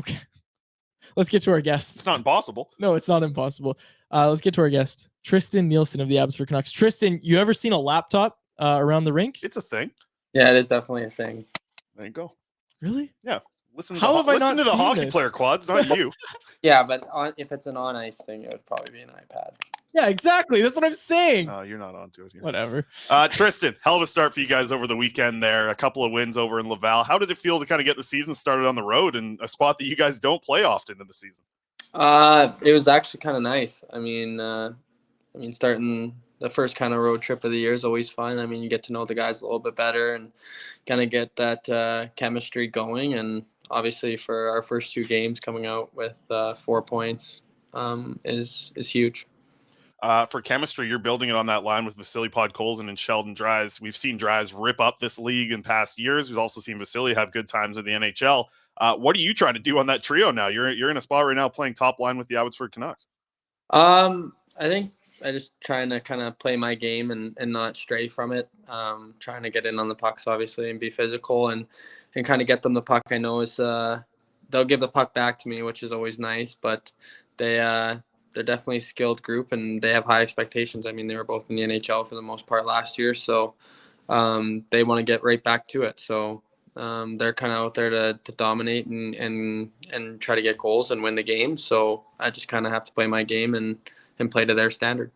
Okay. Let's get to our guest. It's not impossible. No, it's not impossible. Let's get to our guest, Tristen Nielsen of the Abbotsford Canucks. Tristen, you ever seen a laptop around the rink? It's a thing. Yeah, it is definitely a thing. There you go. Really? Yeah. Listen to How the, have I listen not to the seen hockey this? player, Quads, not you. Yeah, but if it's an on-ice thing, it would probably be an iPad. Yeah, exactly. That's what I'm saying. No, you're not onto it here. Whatever. Tristen, hell of a start for you guys over the weekend there. A couple of wins over in Laval. How did it feel to kind of get the season started on the road in a spot that you guys don't play often in the season? It was actually kind of nice. I mean, starting the first kind of road trip of the year is always fun. I mean, you get to know the guys a little bit better and kind of get that chemistry going. And obviously, for our first 2 games, coming out with 4 points is huge. For chemistry, you're building it on that line with Vasily Podkolzin and Sheldon Dries. We've seen Dries rip up this league in past years. We've also seen Vasily have good times in the NHL. What are you trying to do on that trio now? You're in a spot right now playing top line with the Abbotsford Canucks. I think I just trying to kind of play my game and not stray from it. Trying to get in on the pucks, obviously, and be physical and kind of get them the puck. I know is they'll give the puck back to me, which is always nice, but they're definitely a skilled group and they have high expectations. I mean, they were both in the NHL for the most part last year, so they want to get right back to it. So they're kind of out there to dominate and try to get goals and win the game. So I just kind of have to play my game and play to their standard.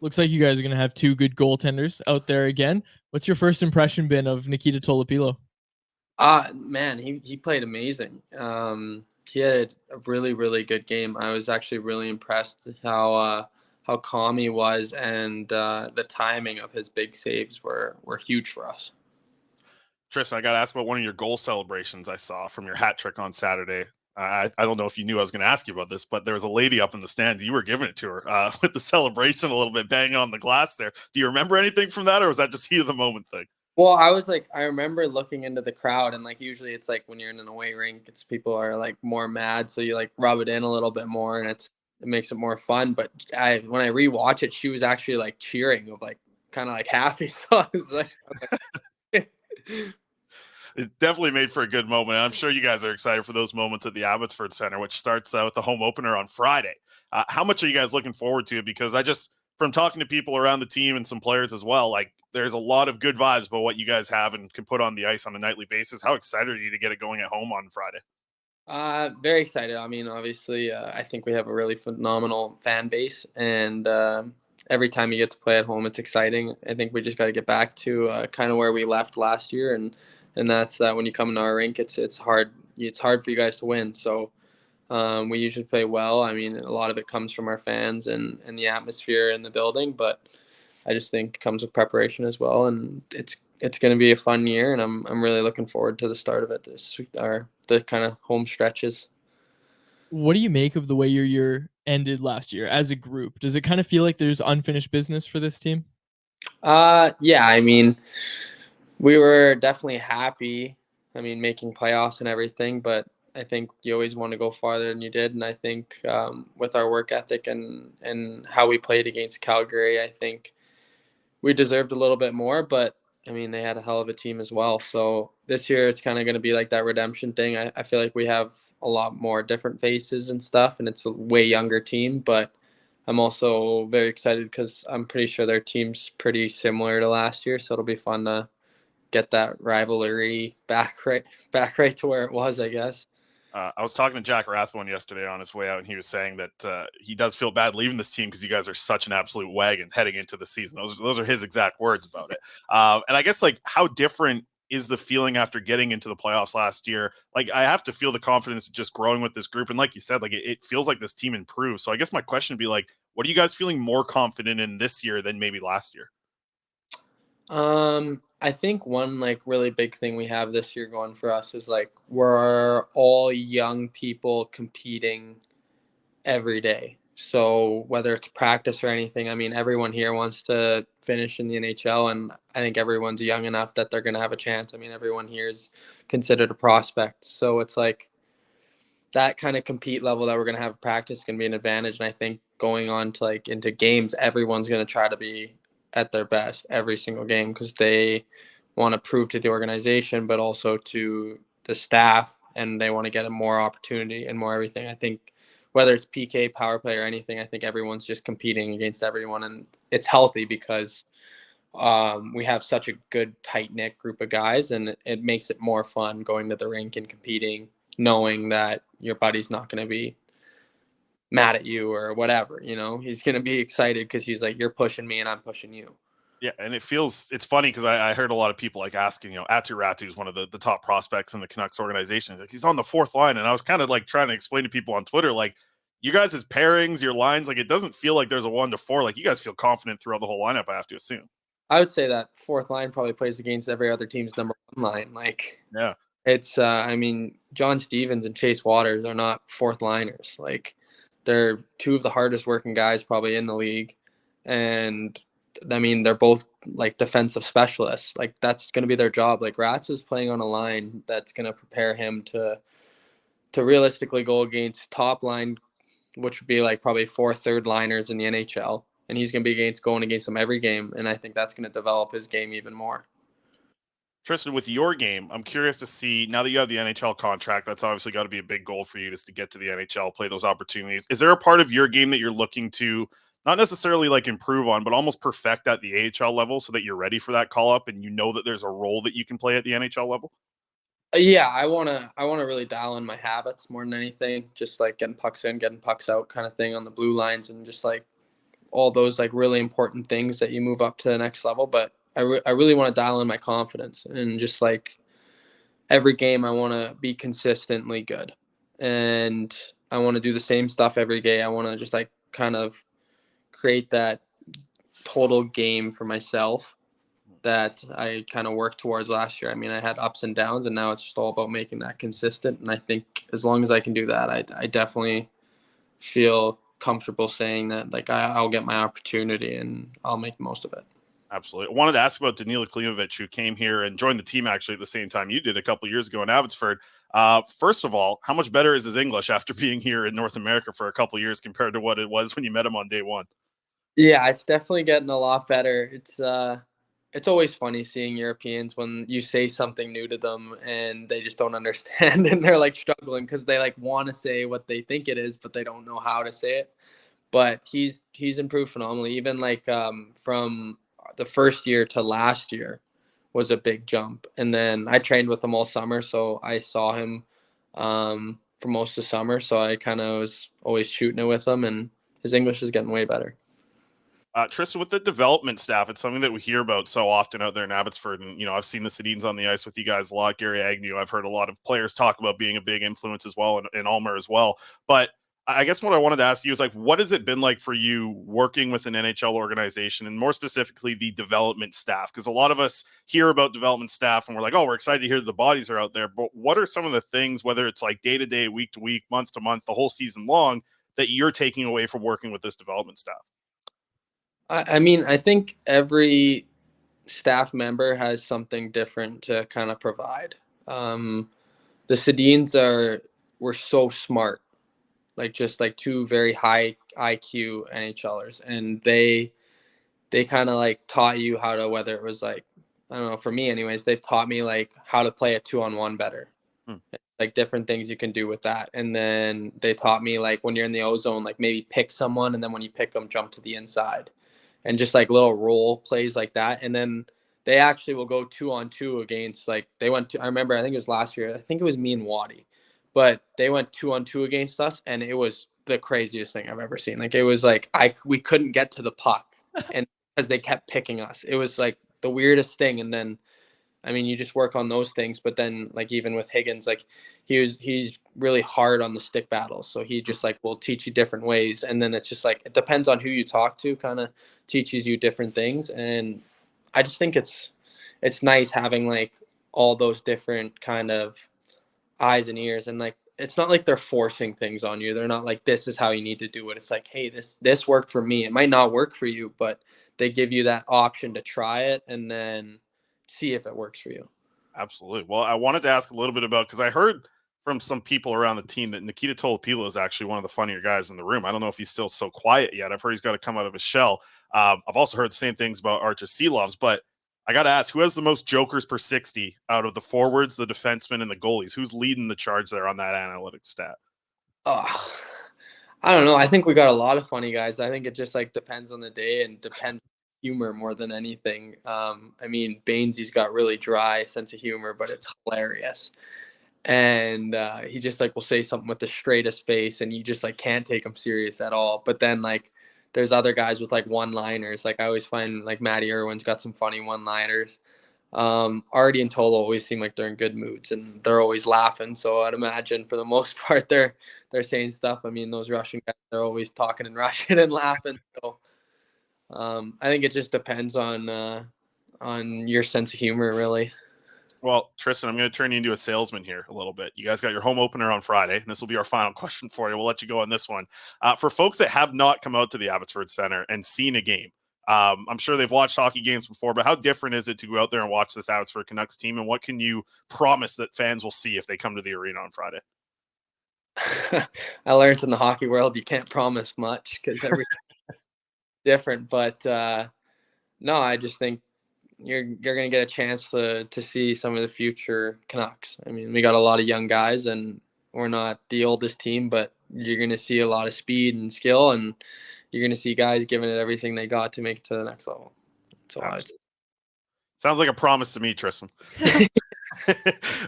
Looks like you guys are going to have 2 good goaltenders out there again. What's your first impression been of Nikita Tolopilo? Man, he played amazing. He had a really, really good game. I was actually really impressed how calm he was, and the timing of his big saves were huge for us. Tristen, I got to ask about one of your goal celebrations I saw from your hat trick on Saturday. I don't know if you knew I was going to ask you about this, but there was a lady up in the stands. You were giving it to her with the celebration a little bit, banging on the glass there. Do you remember anything from that, or was that just heat of the moment thing? Well, I remember looking into the crowd, and usually it's when you're in an away rink, it's people are more mad, so you rub it in a little bit more, and it makes it more fun. But when I rewatch it, she was actually cheering of kind of happy. So I was it definitely made for a good moment. I'm sure you guys are excited for those moments at the Abbotsford Center, which starts with the home opener on Friday. How much are you guys looking forward to it? Because from talking to people around the team and some players as well, there's a lot of good vibes about what you guys have and can put on the ice on a nightly basis. How excited are you to get it going at home on Friday? Very excited. I mean, obviously, I think we have a really phenomenal fan base, and every time you get to play at home, it's exciting. I think we just got to get back to kind of where we left last year, and that's that when you come into our rink, it's hard. It's hard for you guys to win. So we usually play well. I mean, a lot of it comes from our fans and the atmosphere in the building, but I just think it comes with preparation as well, and it's going to be a fun year, and I'm really looking forward to the start of it this week, or the kind of home stretches. What do you make of the way your year ended last year as a group? Does it kind of feel like there's unfinished business for this team? Yeah, I mean, we were definitely happy. I mean, making playoffs and everything, but I think you always want to go farther than you did. And I think with our work ethic and how we played against Calgary, I think we deserved a little bit more, but I mean, they had a hell of a team as well. So this year it's kind of going to be like that redemption thing. I feel like we have a lot more different faces and stuff, and it's a way younger team, but I'm also very excited because I'm pretty sure their team's pretty similar to last year. So it'll be fun to get that rivalry back right to where it was, I guess. I was talking to Jack Rathbone yesterday on his way out, and he was saying that he does feel bad leaving this team because you guys are such an absolute wagon heading into the season. Those are his exact words about it. And I guess how different is the feeling after getting into the playoffs last year? I have to feel the confidence just growing with this group. And like you said, it feels like this team improved. So I guess my question would be what are you guys feeling more confident in this year than maybe last year? I think one really big thing we have this year going for us is we're all young people competing every day. So whether it's practice or anything, I mean, everyone here wants to finish in the NHL, and I think everyone's young enough that they're going to have a chance. I mean, everyone here is considered a prospect. So it's that kind of compete level that we're going to have practice can be an advantage. And I think going on to into games, everyone's going to try to be at their best every single game because they want to prove to the organization, but also to the staff and they want to get a more opportunity and more everything. I think whether it's PK, power play, or anything, I think everyone's just competing against everyone, and it's healthy because we have such a good tight-knit group of guys, and it makes it more fun going to the rink and competing, knowing that your buddy's not going to be mad at you or whatever. He's going to be excited because he's like, you're pushing me and I'm pushing you. Yeah, and it's funny because I heard a lot of people like asking, Atu Ratu is one of the top prospects in the Canucks organization. Like, he's on the fourth line, and I was kind of like trying to explain to people on Twitter, like, you guys' pairings, your lines, like, it doesn't feel like there's a 1-4. Like, you guys feel confident throughout the whole lineup, I have to assume. I would say that fourth line probably plays against every other team's number one line. Like, yeah, it's John Stevens and Chase Waters are not fourth liners. Like, they're two of the hardest working guys probably in the league, and they're both like defensive specialists. Like, that's going to be their job. Like, Rats is playing on a line that's going to prepare him to realistically go against top line, which would be like probably 4 third liners in the NHL. And he's going to be going against them every game. And I think that's going to develop his game even more. Tristen, with your game, I'm curious to see, now that you have the NHL contract, that's obviously got to be a big goal for you, just to get to the NHL, play those opportunities. Is there a part of your game that you're looking to not necessarily like improve on, but almost perfect at the AHL level so that you're ready for that call up and that there's a role that you can play at the NHL level? Yeah, I wanna really dial in my habits more than anything. Just like getting pucks in, getting pucks out kind of thing on the blue lines, and just like all those like really important things that you move up to the next level. But I really want to dial in my confidence, and just like every game I want to be consistently good, and I want to do the same stuff every day. I want to just like kind of create that total game for myself that I kind of worked towards last year. I mean, I had ups and downs, and now it's just all about making that consistent. And I think as long as I can do that, I definitely feel comfortable saying that like I'll get my opportunity and I'll make the most of it. Absolutely. I wanted to ask about Danila Klimovic, who came here and joined the team actually at the same time you did a couple years ago in Abbotsford. First of all, how much better is his English after being here in North America for a couple years compared to what it was when you met him on day one? Yeah, it's definitely getting a lot better. It's always funny seeing Europeans when you say something new to them and they just don't understand and they're like struggling because they like want to say what they think it is, but they don't know how to say it. But he's improved phenomenally. Even like from the first year to last year was a big jump. And then I trained with him all summer, so I saw him for most of summer. So I kind of was always shooting it with him, and his English is getting way better. Tristen, with the development staff, it's something that we hear about so often out there in Abbotsford. And, I've seen the Sedins on the ice with you guys a lot. Gary Agnew, I've heard a lot of players talk about being a big influence as well, and Ulmer as well. But I guess what I wanted to ask you is, like, what has it been like for you working with an NHL organization, and more specifically the development staff? Because a lot of us hear about development staff and we're like, oh, we're excited to hear the bodies are out there. But what are some of the things, whether it's like day to day, week to week, month to month, the whole season long, that you're taking away from working with this development staff? I mean, I think every staff member has something different to kind of provide. The Sedins were so smart, like just like two very high IQ NHLers, and they kind of like taught you how to, whether it was like, I don't know, for me anyways, they've taught me like how to play a 2-on-1 better. Like different things you can do with that. And then they taught me like when you're in the ozone, like maybe pick someone, and then when you pick them, jump to the inside, and just like little role plays like that. And then they actually will go 2-on-2 against, like I remember, I think it was last year, I think it was me and Waddy, but they went 2-on-2 against us, and it was the craziest thing I've ever seen. Like it was like we couldn't get to the puck, and because they kept picking us, it was like the weirdest thing. And then I mean, you just work on those things, but then like even with Higgins, like he's really hard on the stick battles. So he just like will teach you different ways. And then it's just like, it depends on who you talk to, kind of teaches you different things. And I just think it's nice having like all those different kind of eyes and ears. And like, it's not like they're forcing things on you. They're not like, this is how you need to do it. It's like, hey, this worked for me. It might not work for you, but they give you that option to try it and then see if it works for you. Absolutely. Well, I wanted to ask a little bit about, because I heard from some people around the team that Nikita Tolopilo is actually one of the funnier guys in the room. I don't know if he's still so quiet yet. I've heard he's got to come out of his shell. I've also heard the same things about Archer Seelovs, but I got to ask, who has the most jokers per 60 out of the forwards, the defensemen, and the goalies? Who's leading the charge there on that analytics stat? Oh, I don't know. I think we got a lot of funny guys. I think it just like depends on the day and depends on humor more than anything. I mean, Bainesy's got really dry sense of humor, but it's hilarious. And he just like will say something with the straightest face, and you just like can't take him serious at all. But then like there's other guys with like one-liners. Like I always find like Matty Irwin's got some funny one-liners. Artie and Tolo always seem like they're in good moods and they're always laughing. So I'd imagine for the most part they're saying stuff. I mean, those Russian guys, they're always talking in Russian and laughing. So I think it just depends on your sense of humor, really. Well, Tristen, I'm going to turn you into a salesman here a little bit. You guys got your home opener on Friday, and this will be our final question for you. We'll let you go on this one. For folks that have not come out to the Abbotsford Center and seen a game, I'm sure they've watched hockey games before, but how different is it to go out there and watch this Abbotsford Canucks team, and what can you promise that fans will see if they come to the arena on Friday? I learned in the hockey world you can't promise much because everything's different. But no, I just think you're going to get a chance to see some of the future Canucks. I mean, we got a lot of young guys, and we're not the oldest team, but you're going to see a lot of speed and skill, and you're going to see guys giving it everything they got to make it to the next level. So sounds like a promise to me, Tristen. All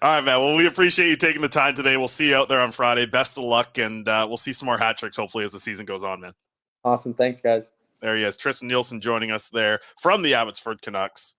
right, man. Well, we appreciate you taking the time today. We'll see you out there on Friday. Best of luck, and we'll see some more hat tricks hopefully as the season goes on, man. Awesome. Thanks, guys. There he is, Tristen Nielsen, joining us there from the Abbotsford Canucks.